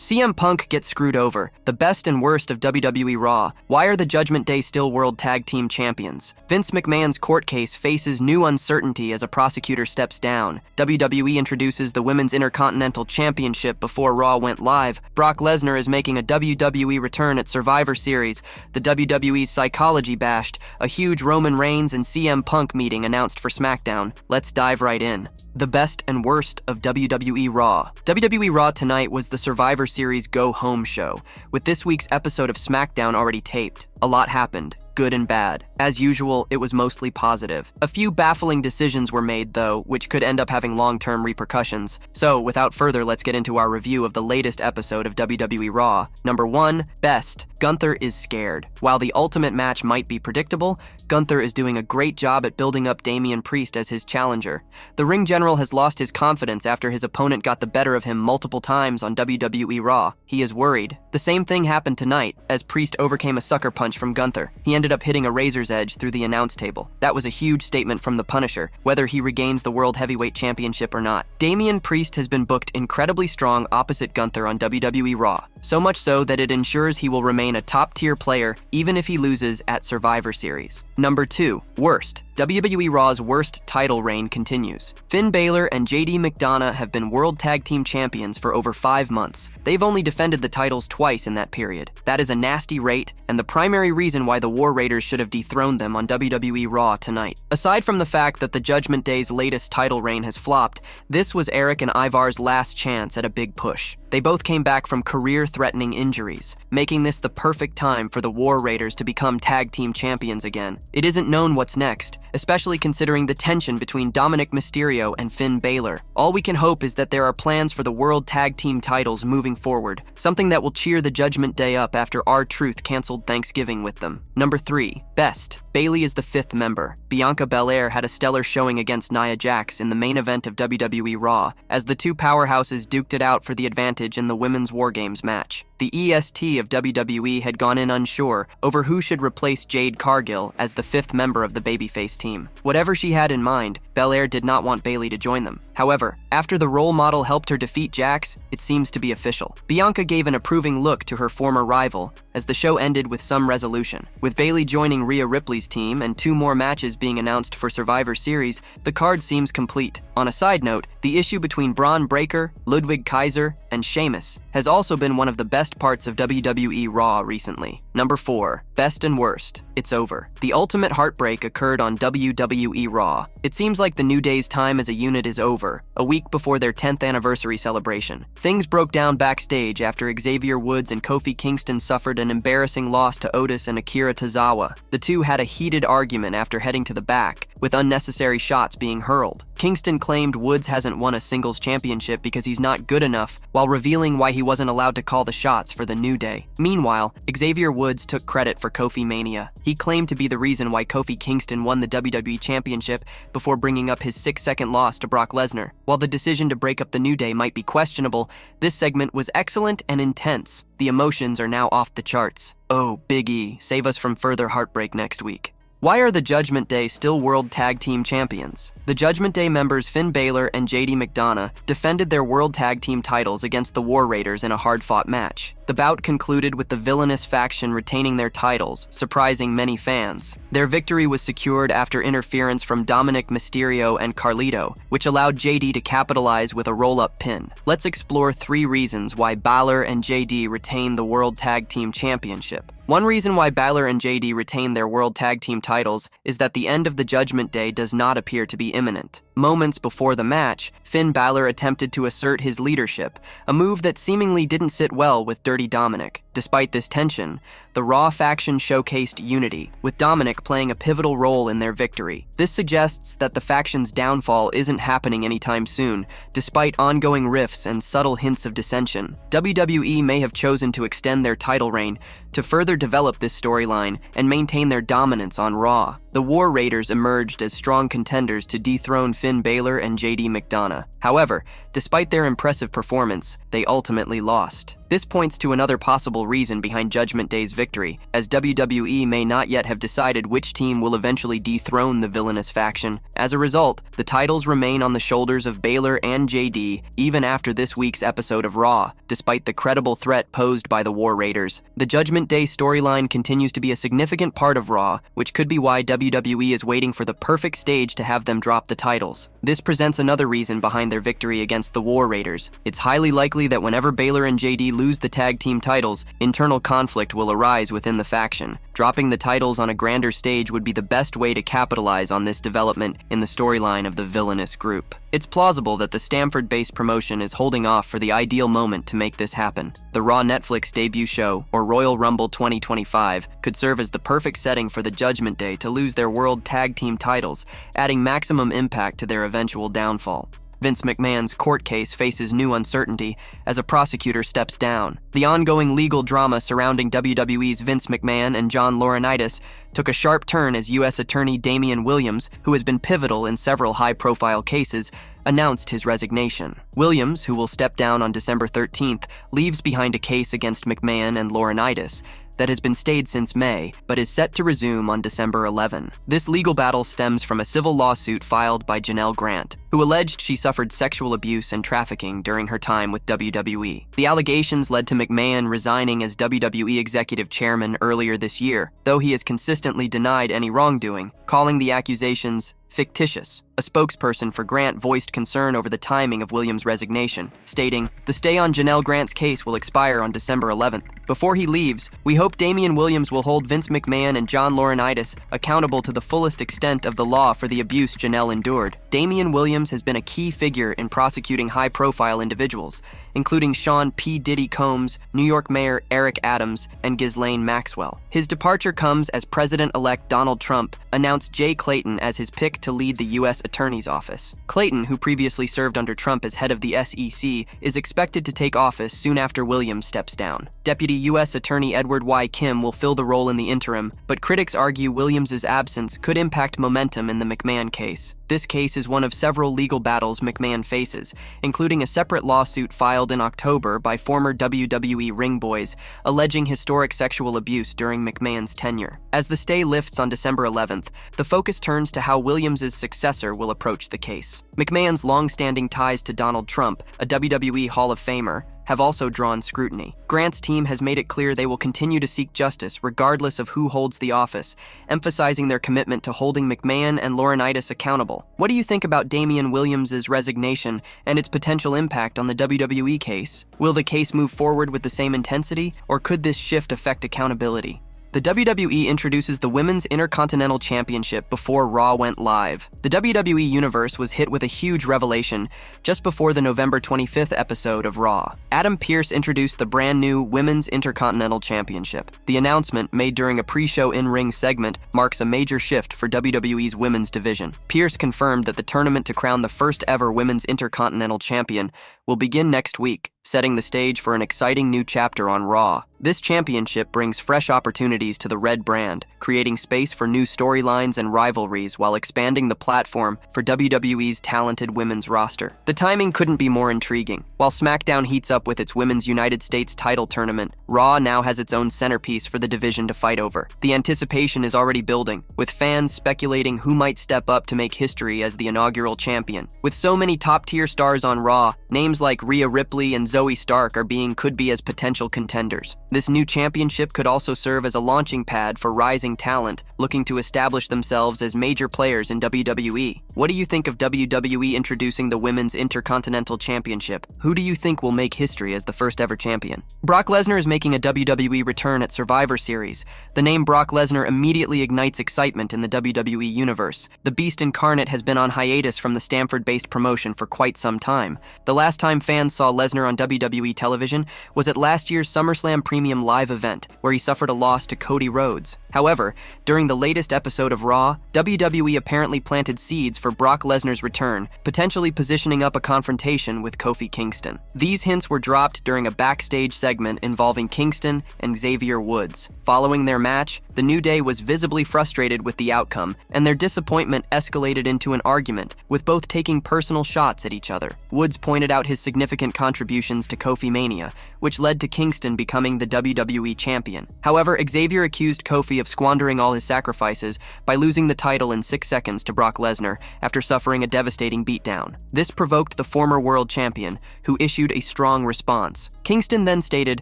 CM Punk gets screwed over. The best and worst of WWE Raw. Why are the Judgment Day still World Tag Team Champions? Vince McMahon's court case faces new uncertainty as a prosecutor steps down. WWE introduces the Women's Intercontinental Championship before Raw went live. Brock Lesnar is making a WWE return at Survivor Series. The WWE's psychology bashed. A huge Roman Reigns and CM Punk meeting announced for SmackDown. Let's dive right in. The best and worst of WWE Raw. WWE Raw tonight was the Survivor Series go-home show, with this week's episode of SmackDown already taped. A lot happened, good and bad. As usual, it was mostly positive. A few baffling decisions were made, though, which could end up having long-term repercussions. So, without further, let's get into our review of the latest episode of WWE Raw. Number 1, best. Gunther is scared. While the ultimate match might be predictable, Gunther is doing a great job at building up Damien as his challenger. The ring general has lost his confidence after his opponent got the better of him multiple times on WWE Raw. He is worried. The same thing happened tonight, as Priest overcame a sucker punch from Gunther. He ended up hitting a razor's edge through the announce table. That was a huge statement from the Punisher, whether he regains the World Heavyweight Championship or not. Damien Priest has been booked incredibly strong opposite Gunther on WWE Raw, so much so that it ensures he will remain a top-tier player even if he loses at Survivor Series. Number 2, worst. WWE Raw's worst title reign continues. Finn Balor and JD McDonough have been World Tag Team Champions for over 5 months. They've only defended the titles twice in that period. That is a nasty rate, and the primary reason why the War Raiders should have dethroned them on WWE Raw tonight. Aside from the fact that the Judgment Day's latest title reign has flopped, this was Eric and Ivar's last chance at a big push. They both came back from career-threatening injuries, making this the perfect time for the War Raiders to become tag team champions again. It isn't known what's next, especially considering the tension between Dominic Mysterio and Finn Balor. All we can hope is that there are plans for the World Tag Team titles moving forward, something that will cheer the Judgment Day up after R-Truth canceled Thanksgiving with them. Number 3, best. Bayley is the 5th member. Bianca Belair had a stellar showing against Nia Jax in the main event of WWE Raw, as the two powerhouses duked it out for the advantage in the Women's War Games match. The EST of WWE had gone in unsure over who should replace Jade Cargill as the 5th member of the babyface team. Whatever she had in mind, Belair did not want Bayley to join them. However, after the role model helped her defeat Jax, it seems to be official. Bianca gave an approving look to her former rival as the show ended with some resolution. With Bayley joining Rhea Ripley's team and 2 more matches being announced for Survivor Series, the card seems complete. On a side note, the issue between Braun Breaker, Ludwig Kaiser, and Sheamus has also been one of the best parts of WWE Raw recently. Number 4, best and worst. It's over. The ultimate heartbreak occurred on WWE Raw. It seems like the New Day's time as a unit is over, a week before their 10th anniversary celebration. Things broke down backstage after Xavier Woods and Kofi Kingston suffered an embarrassing loss to Otis and Akira Tozawa. The two had a heated argument after heading to the back, with unnecessary shots being hurled. Kingston claimed Woods hasn't won a singles championship because he's not good enough, while revealing why he wasn't allowed to call the shots for the New Day. Meanwhile, Xavier Woods took credit for Kofi Mania. He claimed to be the reason why Kofi Kingston won the WWE Championship before bringing up his 6-second loss to Brock Lesnar. While the decision to break up the New Day might be questionable, this segment was excellent and intense. The emotions are now off the charts. Oh, Big E, save us from further heartbreak next week. Why are the Judgment Day still World Tag Team Champions? The Judgment Day members Finn Balor and JD McDonough defended their World Tag Team titles against the War Raiders in a hard-fought match. The bout concluded with the villainous faction retaining their titles, surprising many fans. Their victory was secured after interference from Dominic Mysterio and Carlito, which allowed JD to capitalize with a roll-up pin. Let's explore 3 reasons why Balor and JD retain the World Tag Team Championship. One reason why Balor and JD retain their World Tag Team titles is that the end of the Judgment Day does not appear to be imminent. Moments before the match, Finn Balor attempted to assert his leadership, a move that seemingly didn't sit well with Dirty Dominic. Despite this tension, the Raw faction showcased unity, with Dominic playing a pivotal role in their victory. This suggests that the faction's downfall isn't happening anytime soon, despite ongoing rifts and subtle hints of dissension. WWE may have chosen to extend their title reign to further develop this storyline and maintain their dominance on Raw. The War Raiders emerged as strong contenders to dethrone Finn Balor and JD McDonough. However, despite their impressive performance, they ultimately lost. This points to another possible reason behind Judgment Day's victory, as WWE may not yet have decided which team will eventually dethrone the villainous faction. As a result, the titles remain on the shoulders of Baylor and JD even after this week's episode of Raw, despite the credible threat posed by the War Raiders. The Judgment Day storyline continues to be a significant part of Raw, which could be why WWE is waiting for the perfect stage to have them drop the titles. This presents another reason behind their victory against the War Raiders. It's highly likely that whenever Baylor and JD lose the tag team titles, internal conflict will arise within the faction. Dropping the titles on a grander stage would be the best way to capitalize on this development in the storyline of the villainous group. It's plausible that the Stamford-based promotion is holding off for the ideal moment to make this happen. The Raw Netflix debut show, or Royal Rumble 2025, could serve as the perfect setting for the Judgment Day to lose their World Tag Team titles, adding maximum impact to their eventual downfall. Vince McMahon's court case faces new uncertainty as a prosecutor steps down. The ongoing legal drama surrounding WWE's Vince McMahon and John Laurinaitis took a sharp turn as U.S. Attorney Damien Williams, who has been pivotal in several high-profile cases, announced his resignation. Williams, who will step down on December 13th, leaves behind a case against McMahon and Laurinaitis that has been stayed since May, but is set to resume on December 11. This legal battle stems from a civil lawsuit filed by Janelle Grant, who alleged she suffered sexual abuse and trafficking during her time with WWE. The allegations led to McMahon resigning as WWE executive chairman earlier this year, though he has consistently denied any wrongdoing, calling the accusations fictitious. A spokesperson for Grant voiced concern over the timing of Williams' resignation, stating, "The stay on Janelle Grant's case will expire on December 11th. Before he leaves, we hope Damien Williams will hold Vince McMahon and John Laurinaitis accountable to the fullest extent of the law for the abuse Janelle endured." Damien Williams has been a key figure in prosecuting high-profile individuals, including Sean P. Diddy Combs, New York Mayor Eric Adams, and Ghislaine Maxwell. His departure comes as President-elect Donald Trump announced Jay Clayton as his pick to lead the U.S. Attorney's Office. Clayton, who previously served under Trump as head of the SEC, is expected to take office soon after Williams steps down. Deputy U.S. Attorney Edward Y. Kim will fill the role in the interim, but critics argue Williams' absence could impact momentum in the McMahon case. This case is one of several legal battles McMahon faces, including a separate lawsuit filed in October by former WWE ring boys alleging historic sexual abuse during McMahon's tenure. As the stay lifts on December 11th, the focus turns to how Williams' successor will approach the case. McMahon's long-standing ties to Donald Trump, a WWE Hall of Famer, have also drawn scrutiny. Grant's team has made it clear they will continue to seek justice regardless of who holds the office, emphasizing their commitment to holding McMahon and Laurinaitis accountable. What do you think about Damien Williams' resignation and its potential impact on the WWE case? Will the case move forward with the same intensity, or could this shift affect accountability? The WWE introduces the Women's Intercontinental Championship before Raw went live. The WWE Universe was hit with a huge revelation just before the November 25th episode of Raw. Adam Pearce introduced the brand new Women's Intercontinental Championship. The announcement, made during a pre-show in-ring segment, marks a major shift for WWE's women's division. Pearce confirmed that the tournament to crown the first ever Women's Intercontinental Champion will begin next week, setting the stage for an exciting new chapter on Raw. This championship brings fresh opportunities to the Red brand, creating space for new storylines and rivalries while expanding the platform for WWE's talented women's roster. The timing couldn't be more intriguing. While SmackDown heats up with its Women's United States title tournament, Raw now has its own centerpiece for the division to fight over. The anticipation is already building, with fans speculating who might step up to make history as the inaugural champion. With so many top-tier stars on Raw, names like Rhea Ripley and Zoe Stark could be as potential contenders. This new championship could also serve as a launching pad for rising talent looking to establish themselves as major players in WWE. What do you think of WWE introducing the Women's Intercontinental Championship? Who do you think will make history as the first ever champion? Brock Lesnar is making a WWE return at Survivor Series. The name Brock Lesnar immediately ignites excitement in the WWE universe. The Beast incarnate has been on hiatus from the Stamford-based promotion for quite some time. The last time fans saw Lesnar on WWE television was at last year's SummerSlam Premium Live event, where he suffered a loss to Cody Rhodes. However, during the latest episode of Raw, WWE apparently planted seeds for Brock Lesnar's return, potentially positioning up a confrontation with Kofi Kingston. These hints were dropped during a backstage segment involving Kingston and Xavier Woods. Following their match, The New Day was visibly frustrated with the outcome, and their disappointment escalated into an argument, with both taking personal shots at each other. Woods pointed out his significant contributions to Kofi Mania, which led to Kingston becoming the WWE champion. However, Xavier accused Kofi of squandering all his sacrifices by losing the title in 6 seconds to Brock Lesnar after suffering a devastating beatdown. This provoked the former world champion, who issued a strong response. Kingston then stated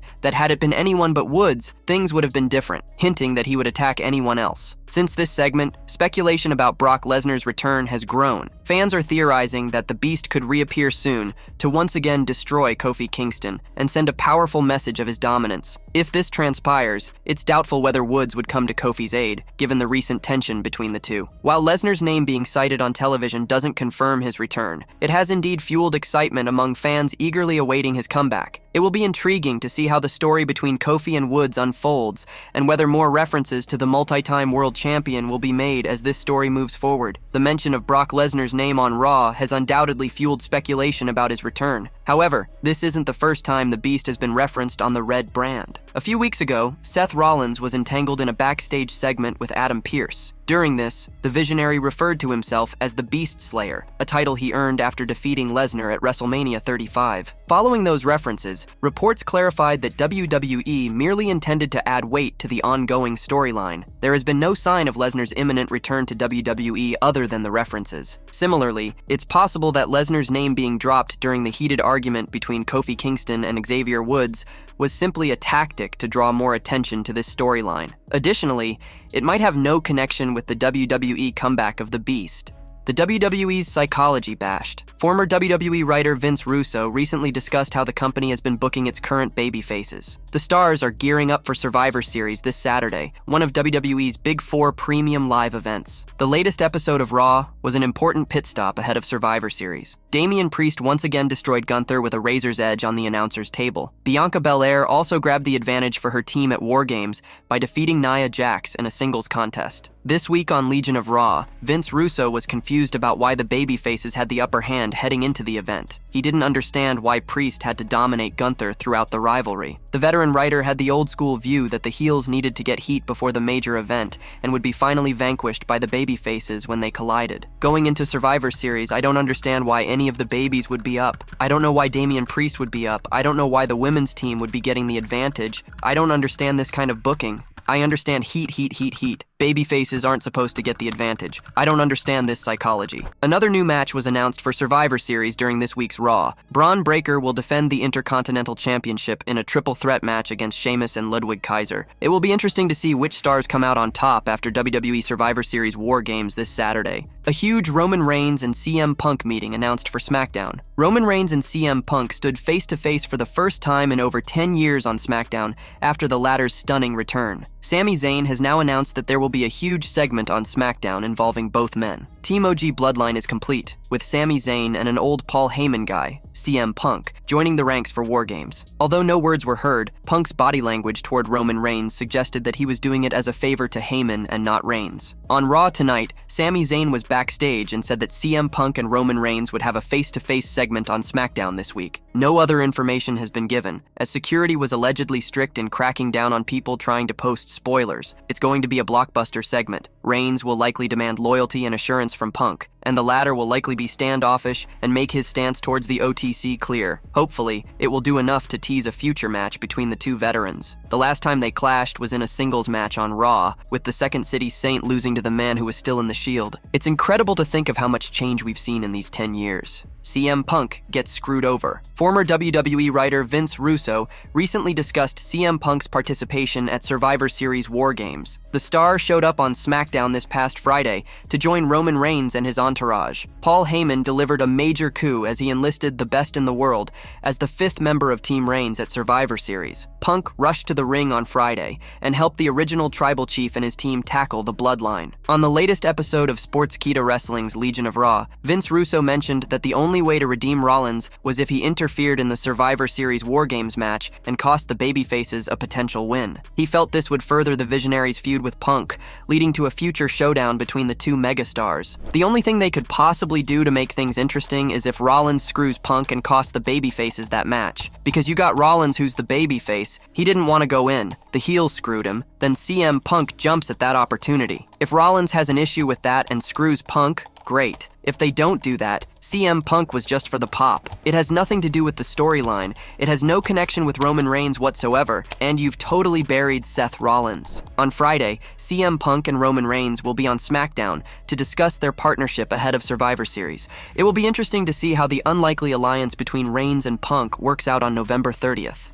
that had it been anyone but Woods, things would have been different, hinting that he would attack anyone else. Since this segment, speculation about Brock Lesnar's return has grown. Fans are theorizing that the Beast could reappear soon to once again destroy Kofi Kingston and send a powerful message of his dominance. If this transpires, it's doubtful whether Woods would come to Kofi's aid, given the recent tension between the two. While Lesnar's name being cited on television doesn't confirm his return, it has indeed fueled excitement among fans eagerly awaiting his comeback. It will be intriguing to see how the story between Kofi and Woods unfolds, and whether more references to the multi-time world champion will be made as this story moves forward. The mention of Brock Lesnar's name on Raw has undoubtedly fueled speculation about his return. However, this isn't the first time the Beast has been referenced on the red brand. A few weeks ago, Seth Rollins was entangled in a backstage segment with Adam Pearce. During this, the Visionary referred to himself as the Beast Slayer, a title he earned after defeating Lesnar at WrestleMania 35. Following those references, reports clarified that WWE merely intended to add weight to the ongoing storyline. There has been no sign of Lesnar's imminent return to WWE other than the references. Similarly, it's possible that Lesnar's name being dropped during the heated argument between Kofi Kingston and Xavier Woods was simply a tactic to draw more attention to this storyline. Additionally, it might have no connection with the WWE comeback of the Beast. The WWE's psychology bashed. Former WWE writer Vince Russo recently discussed how the company has been booking its current babyfaces. The stars are gearing up for Survivor Series this Saturday, one of WWE's Big Four premium live events. The latest episode of Raw was an important pit stop ahead of Survivor Series. Damien Priest once again destroyed Gunther with a razor's edge on the announcer's table. Bianca Belair also grabbed the advantage for her team at War Games by defeating Nia Jax in a singles contest. This week on Legion of Raw, Vince Russo was confused about why the babyfaces had the upper hand heading into the event. He didn't understand why Priest had to dominate Gunther throughout the rivalry. The veteran writer had the old-school view that the heels needed to get heat before the major event and would be finally vanquished by the babyfaces when they collided. Going into Survivor Series, I don't understand why any of the babies would be up. I don't know why Damien Priest would be up. I don't know why the women's team would be getting the advantage. I don't understand this kind of booking. I understand heat. Babyfaces aren't supposed to get the advantage. I don't understand this psychology. Another new match was announced for Survivor Series during this week's Raw. Braun Breaker will defend the Intercontinental Championship in a triple threat match against Sheamus and Ludwig Kaiser. It will be interesting to see which stars come out on top after WWE Survivor Series War Games this Saturday. A huge Roman Reigns and CM Punk meeting announced for SmackDown. Roman Reigns and CM Punk stood face-to-face for the first time in over 10 years on SmackDown after the latter's stunning return. Sami Zayn has now announced that there will be a huge segment on SmackDown involving both men. Team OG Bloodline is complete, with Sami Zayn and an old Paul Heyman guy, CM Punk, joining the ranks for War Games. Although no words were heard, Punk's body language toward Roman Reigns suggested that he was doing it as a favor to Heyman and not Reigns. On Raw tonight, Sami Zayn was backstage and said that CM Punk and Roman Reigns would have a face-to-face segment on SmackDown this week. No other information has been given, as security was allegedly strict in cracking down on people trying to post spoilers. It's going to be a blockbuster segment. Reigns will likely demand loyalty and assurance from Punk, and the latter will likely be standoffish and make his stance towards the OTC clear. Hopefully, it will do enough to tease a future match between the two veterans. The last time they clashed was in a singles match on Raw, with the Second City Saint losing to the man who was still in the Shield. It's incredible to think of how much change we've seen in these 10 years. CM Punk gets screwed over. Former WWE writer Vince Russo recently discussed CM Punk's participation at Survivor Series War Games. The star showed up on SmackDown this past Friday to join Roman Reigns and his entourage. Paul Heyman delivered a major coup as he enlisted the best in the world as the 5th member of Team Reigns at Survivor Series. Punk rushed to the ring on Friday and helped the original tribal chief and his team tackle the Bloodline. On the latest episode of Sportskeeda Wrestling's Legion of Raw, Vince Russo mentioned that the only way to redeem Rollins was if he interfered in the Survivor Series War Games match and cost the babyfaces a potential win. He felt this would further the Visionary's feud with Punk, leading to a future showdown between the two megastars. The only thing that they could possibly do to make things interesting is if Rollins screws Punk and costs the babyfaces that match. Because you got Rollins, who's the babyface, he didn't want to go in. The heels screwed him, then CM Punk jumps at that opportunity. If Rollins has an issue with that and screws Punk, great. If they don't do that, CM Punk was just for the pop. It has nothing to do with the storyline, it has no connection with Roman Reigns whatsoever, and you've totally buried Seth Rollins. On Friday, CM Punk and Roman Reigns will be on SmackDown to discuss their partnership ahead of Survivor Series. It will be interesting to see how the unlikely alliance between Reigns and Punk works out on November 30th.